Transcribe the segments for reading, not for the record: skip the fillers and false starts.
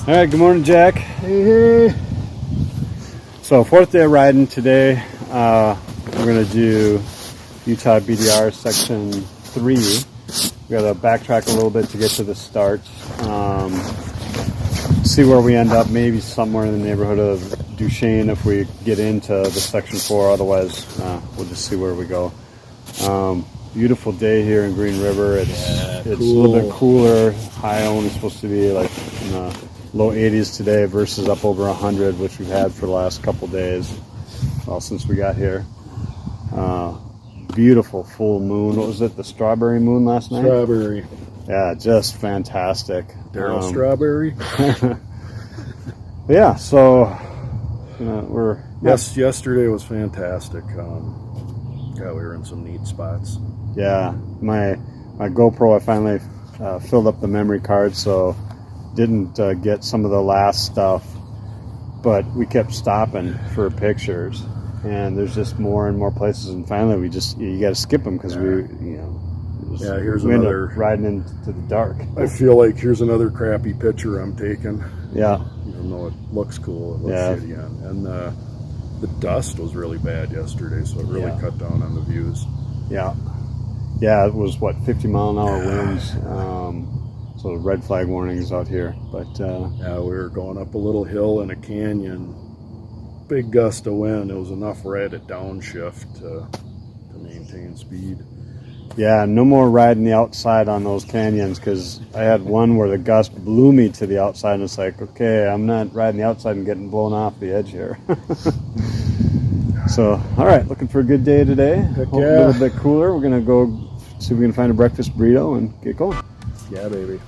All right, good morning, Jack. Hey. So, fourth day of riding today. We're going to do Utah BDR Section 3. We got to backtrack a little bit to get to the start. See where we end up, maybe somewhere in the neighborhood of Duchesne if we get into the Section 4. Otherwise, we'll just see where we go. Beautiful day here in Green River. It's cool. A little bit cooler. High only supposed to be like in the low 80s today versus up over 100, which we've had for the last couple days, well, since we got here. Beautiful full moon. What was it? The strawberry moon last night? Strawberry. Yeah, just fantastic. Daryl Strawberry. Yeah, so we're... Yes, yesterday was fantastic. We were in some neat spots. Yeah, my GoPro, I finally filled up the memory card, so didn't get some of the last stuff, but we kept stopping for pictures, and there's just more and more places, and finally you got to skip them because we here's we end up another riding into the dark. I feel like here's another crappy picture I'm taking. Yeah, even though it looks cool, it looks shitty, and the dust was really bad yesterday, so it really cut down on the views. Yeah, it was 50-mile-an-hour winds. So red flag warnings out here, but we were going up a little hill in a canyon, big gust of wind. It was enough right at downshift to maintain speed. Yeah, no more riding the outside on those canyons, because I had one where the gust blew me to the outside, and it's like, okay, I'm not riding the outside and getting blown off the edge here. So, all right, looking for a good day today. Heck Hope a little bit cooler. We're gonna go see if we can find a breakfast burrito and get going. Yeah, baby.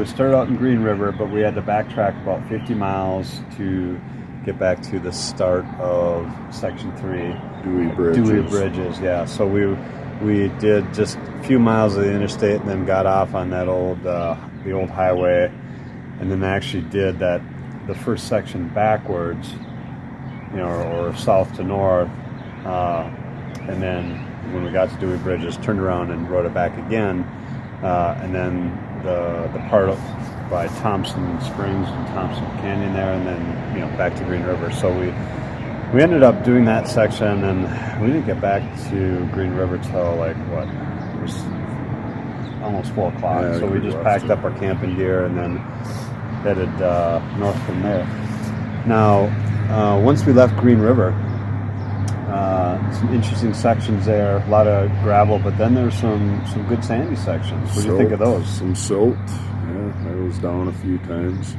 we started out in Green River, but we had to backtrack about 50 miles to get back to the start of Section 3. Dewey Bridges, yeah. So we did just a few miles of the interstate and then got off on that the old highway, and then actually did the first section backwards, or south to north, and then when we got to Dewey Bridges, turned around and rode it back again, and then the part by Thompson Springs and Thompson Canyon there, and then back to Green River. So we ended up doing that section, and we didn't get back to Green River till it was almost 4 o'clock. Yeah, so we just packed up our camping gear and then headed north from there. Now, once we left Green River, some interesting sections there, a lot of gravel, but then there's some good sandy sections. What do you think of those? Some silt. Yeah, I was down a few times.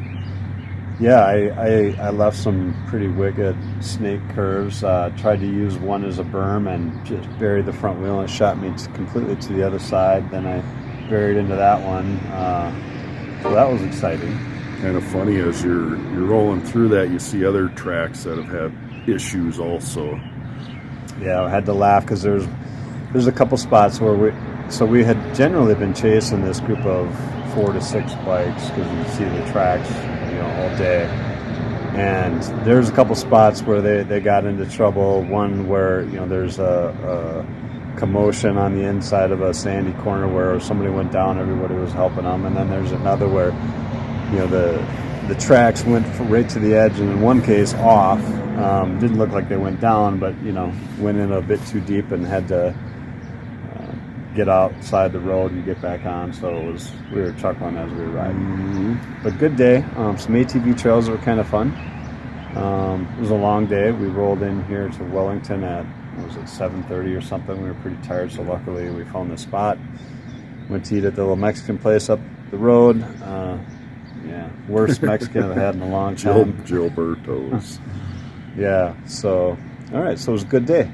Yeah, I left some pretty wicked snake curves. Tried to use one as a berm and just buried the front wheel, and it shot me completely to the other side. Then I buried into that one. So that was exciting. Kind of funny, as you're rolling through that, you see other tracks that have had issues also. Yeah, I had to laugh because there's a couple spots where we had generally been chasing this group of 4 to 6 bikes because you see the tracks all day, and there's a couple spots where they got into trouble. One where there's a commotion on the inside of a sandy corner where somebody went down, everybody was helping them, and then there's another where the tracks went right to the edge, and in one case off. Didn't look like they went down, but went in a bit too deep and had to get outside the road and get back on. So we were chuckling as we were riding. Mm-hmm. But good day. Some ATV trails were kind of fun. It was a long day. We rolled in here to Wellington at 7:30 or something. We were pretty tired, so luckily we found the spot. Went to eat at the little Mexican place up the road. Worst Mexican I've had in a long time. Gilberto's. Yeah, so, all right, so it was a good day.